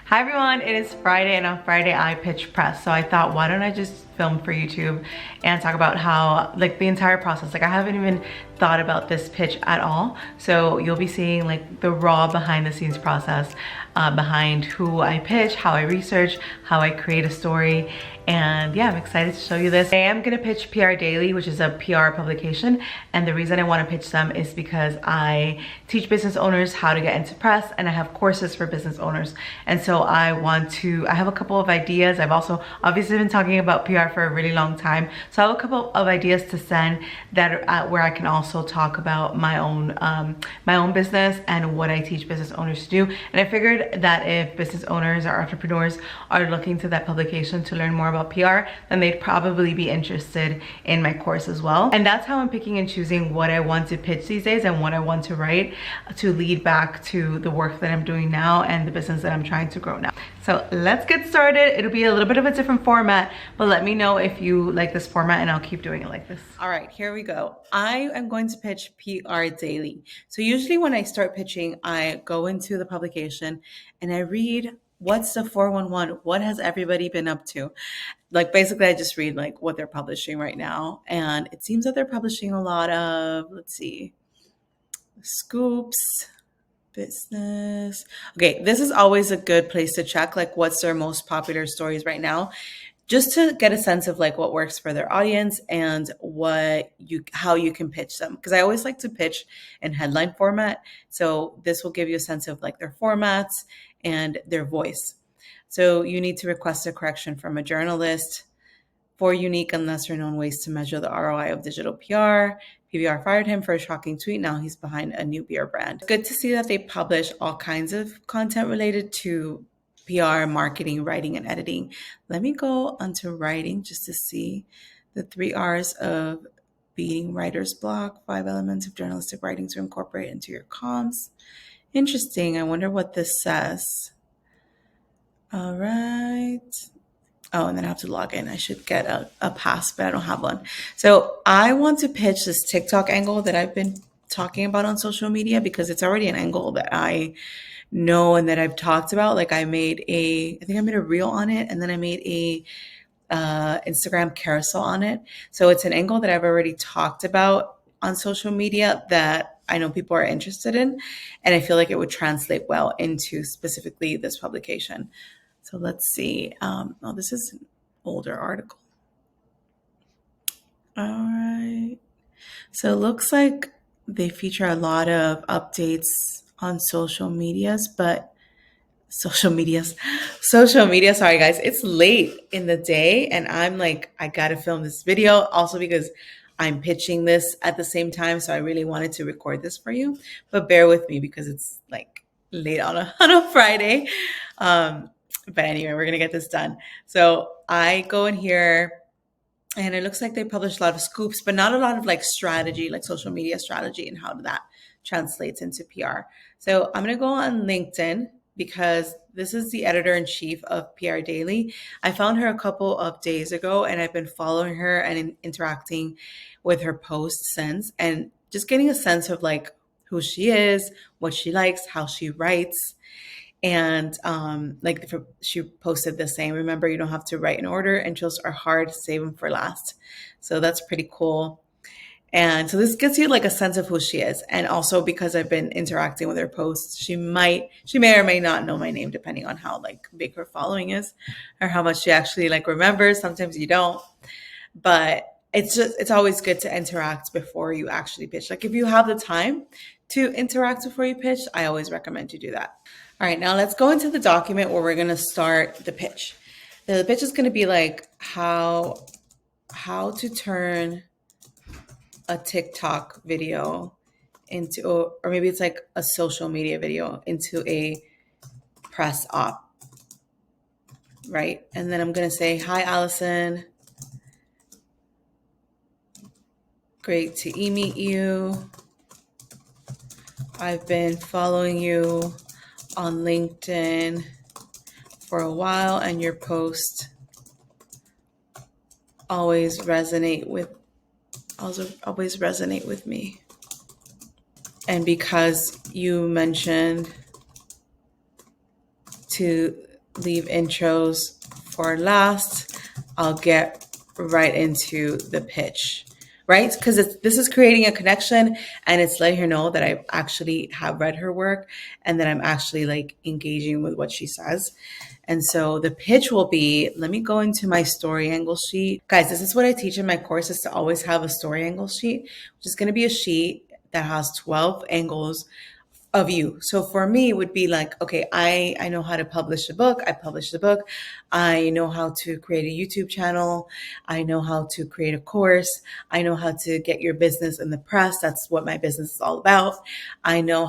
Hi everyone, it is Friday and on Friday I pitch press. So I thought, why don't I just film for YouTube and talk about how, like, the entire process. Like, I haven't even thought about this pitch at all. So you'll be seeing like the raw behind the scenes process, behind who I pitch, how I research, how I create a story. And yeah, I'm excited to show you this. I am gonna pitch PR Daily, which is a PR publication. And the reason I wanna pitch them is because I teach business owners how to get into press, and I have courses for business owners. And so I have a couple of ideas. I've also obviously been talking about PR for a really long time. So I have a couple of ideas to send that are where I can also talk about my own business and what I teach business owners to do. And I figured that if business owners or entrepreneurs are looking to that publication to learn more about PR, then they'd probably be interested in my course as well. And that's how I'm picking and choosing what I want to pitch these days and what I want to write to lead back to the work that I'm doing now and the business that I'm trying to grow now. So let's get started. It'll be a little bit of a different format, but let me know if you like this format and I'll keep doing it like this. All right, here we go. I am going to pitch PR Daily. So usually when I start pitching, I go into the publication and I read, what's the 411? What has everybody been up to? Like, basically I just read like what they're publishing right now. And it seems that they're publishing a lot of, let's see, scoops, business. Okay, this is always a good place to check like what's their most popular stories right now, just to get a sense of like what works for their audience and how you can pitch them, because I always like to pitch in headline format. So this will give you a sense of like their formats and their voice. So you need to request a correction from a journalist. 4 unique and lesser known ways to measure the ROI of digital PR. PBR fired him for a shocking tweet. Now he's behind a new beer brand. Good to see that they publish all kinds of content related to PR, marketing, writing, and editing. Let me go onto writing just to see the 3 R's of beating writer's block, 5 elements of journalistic writing to incorporate into your comms. Interesting. I wonder what this says. All right. Oh, and then I have to log in. I should get a pass, but I don't have one. So I want to pitch this TikTok angle that I've been talking about on social media, because it's already an angle that I know and that I've talked about. Like, I think I made a reel on it, and then I made a Instagram carousel on it. So it's an angle that I've already talked about on social media that I know people are interested in, and I feel like it would translate well into specifically this publication. So let's see. Oh, this is an older article. All right. So it looks like they feature a lot of updates on social media. Sorry guys, it's late in the day and I'm like, I gotta film this video also because I'm pitching this at the same time. So I really wanted to record this for you, but bear with me because it's like late on a Friday. But anyway, we're gonna get this done. So I go in here and it looks like they publish a lot of scoops, but not a lot of like strategy, like social media strategy and how that translates into PR. So I'm gonna go on LinkedIn because this is the editor-in-chief of PR Daily. I found her a couple of days ago and I've been following her and interacting with her posts since, and just getting a sense of like who she is, what she likes, how she writes. And she posted the same, remember, you don't have to write in order. Intros are hard, save them for last. So that's pretty cool. And so this gives you like a sense of who she is. And also because I've been interacting with her posts, she may or may not know my name depending on how like big her following is or how much she actually like remembers. Sometimes you don't, but it's always good to interact before you actually pitch. Like, if you have the time to interact before you pitch, I always recommend you do that. All right, now let's go into the document where we're going to start the pitch. The pitch is going to be like how to turn a TikTok video into, or maybe it's like a social media video into a press op, right? And then I'm going to say, hi, Allison. Great to meet you. I've been following you on LinkedIn for a while, and your posts always resonate with me. And because you mentioned to leave intros for last. I'll get right into the pitch, right? Because this is creating a connection, and it's letting her know that I actually have read her work and that I'm actually like engaging with what she says. And so the pitch will be, let me go into my story angle sheet. Guys, this is what I teach in my course, is to always have a story angle sheet, which is going to be a sheet that has 12 angles of you. So for me, it would be like, okay, I know how to publish a book. I published a book. I know how to create a YouTube channel. I know how to create a course. I know how to get your business in the press. That's what my business is all about. I know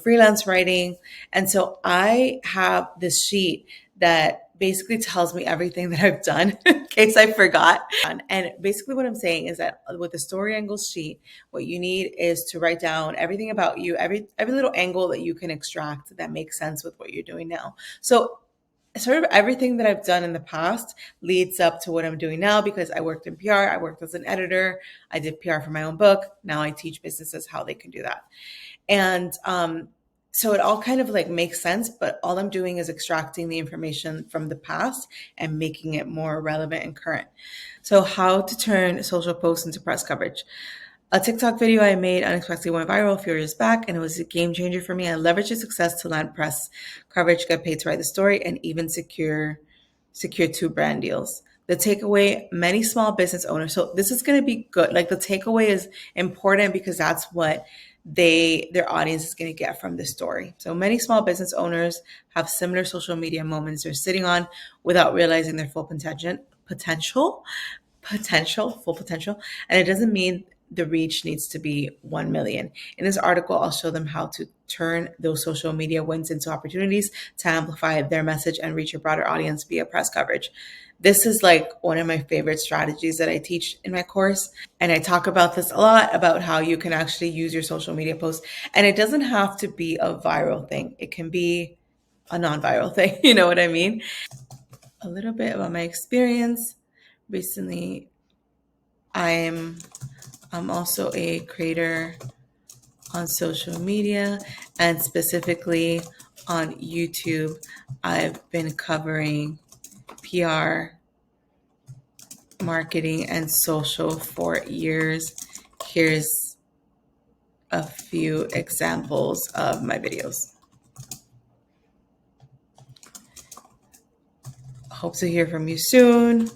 freelance writing. And so I have this sheet that basically tells me everything that I've done in case I forgot. And basically what I'm saying is that with the story angle sheet, what you need is to write down everything about you, every little angle that you can extract that makes sense with what you're doing now. So sort of everything that I've done in the past leads up to what I'm doing now, because I worked in PR, I worked as an editor, I did PR for my own book. Now I teach businesses how they can do that. And so it all kind of like makes sense, but all I'm doing is extracting the information from the past and making it more relevant and current. So how to turn social posts into press coverage. A TikTok video I made unexpectedly went viral a few years back, and it was a game changer for me. I leveraged the success to land press coverage, get paid to write the story, and even secure two brand deals. The takeaway: many small business owners. So this is going to be good. Like the takeaway is important because that's what their audience is going to get from this story. So many small business owners have similar social media moments they're sitting on without realizing their full potential. And it doesn't mean the reach needs to be 1 million. In this article, I'll show them how to turn those social media wins into opportunities to amplify their message and reach a broader audience via press coverage. This is like one of my favorite strategies that I teach in my course. And I talk about this a lot, about how you can actually use your social media posts. And it doesn't have to be a viral thing. It can be a non-viral thing. You know what I mean? A little bit about my experience. Recently, I'm also a creator on social media, and specifically on YouTube. I've been covering PR, marketing, and social for years. Here's a few examples of my videos. Hope to hear from you soon.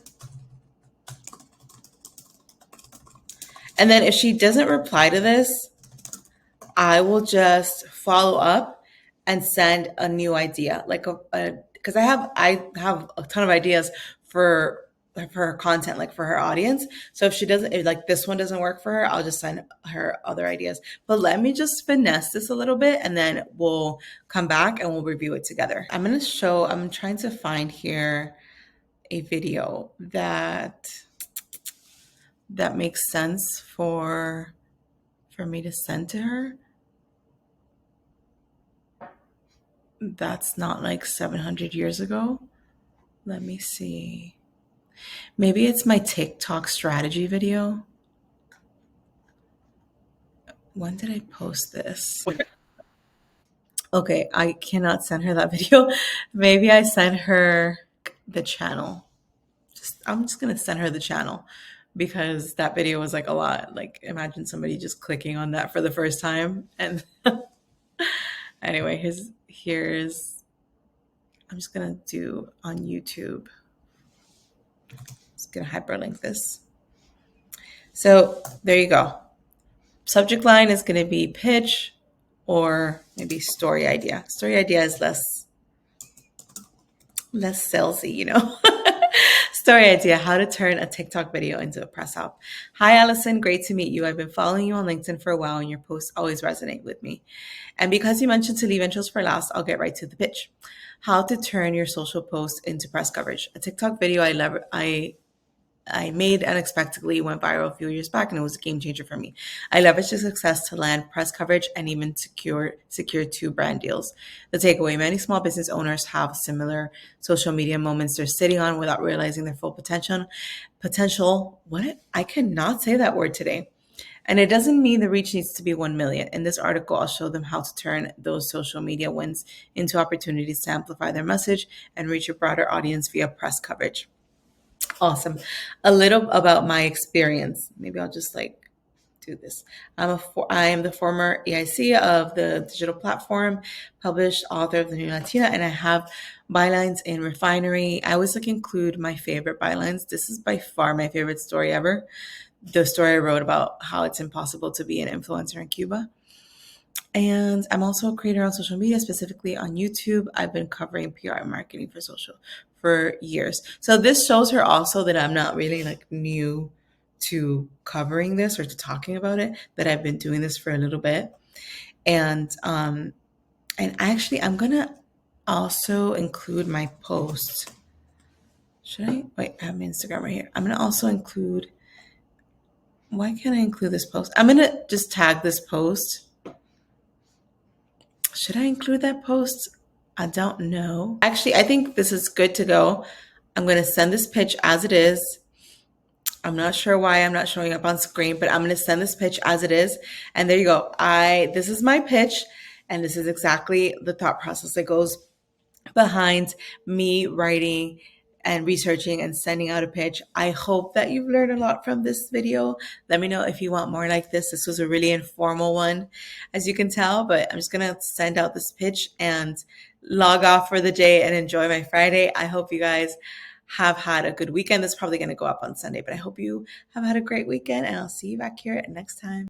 And then if she doesn't reply to this, I will just follow up and send a new idea, like because I have a ton of ideas for her content, like for her audience. So if she doesn't, if like this one doesn't work for her, I'll just send her other ideas. But let me just finesse this a little bit, and then we'll come back and we'll review it together. I'm trying to find here a video that makes sense for me to send to her. That's not like 700 years ago. Let me see. Maybe it's my TikTok strategy video. When did I post this? Okay, I cannot send her that video. Maybe I sent her the channel. I'm just gonna send her the channel because that video was like a lot. Like imagine somebody just clicking on that for the first time. And anyway, here's I'm just gonna do on YouTube. Just gonna hyperlink this. So there you go. Subject line is gonna be pitch or maybe story idea. Story idea is less salesy, you know. Story idea: how to turn a TikTok video into a press op. Hi, Allison. Great to meet you. I've been following you on LinkedIn for a while, and your posts always resonate with me. And because you mentioned to leave intros for last, I'll get right to the pitch. How to turn your social posts into press coverage. A TikTok video I made unexpectedly went viral a few years back, and it was a game changer for me. I leveraged the success to land press coverage and even secure two brand deals. The takeaway: many small business owners have similar social media moments they're sitting on without realizing their full potential. What? I cannot say that word today. And it doesn't mean the reach needs to be 1 million. In this article, I'll show them how to turn those social media wins into opportunities to amplify their message and reach a broader audience via press coverage. Awesome. A little about my experience. Maybe I'll just like do this. I am the former EIC of the digital platform, published author of The New Latina, and I have bylines in refinery. I always like include my favorite bylines. This is by far my favorite story ever. The story I wrote about how it's impossible to be an influencer in Cuba. And I'm also a creator on social media, specifically on YouTube. I've been covering PR and marketing for social for years. So this shows her also that I'm not really like new to covering this or to talking about it, that I've been doing this for a little bit. And actually I'm gonna also include my post. Should I wait? I have my Instagram right here. I'm gonna also include, why can't I include this post? I'm gonna just tag this post. Should I include that post? I don't know. Actually, I think this is good to go. I'm going to send this pitch as it is. I'm not sure why I'm not showing up on screen, but I'm going to send this pitch as it is. And there you go. This is my pitch, and this is exactly the thought process that goes behind me writing and researching and sending out a pitch. I hope that you've learned a lot from this video. Let me know if you want more like this. This was a really informal one, as you can tell, but I'm just going to send out this pitch and log off for the day and enjoy my Friday. I hope you guys have had a good weekend. This is probably going to go up on Sunday, but I hope you have had a great weekend, and I'll see you back here next time.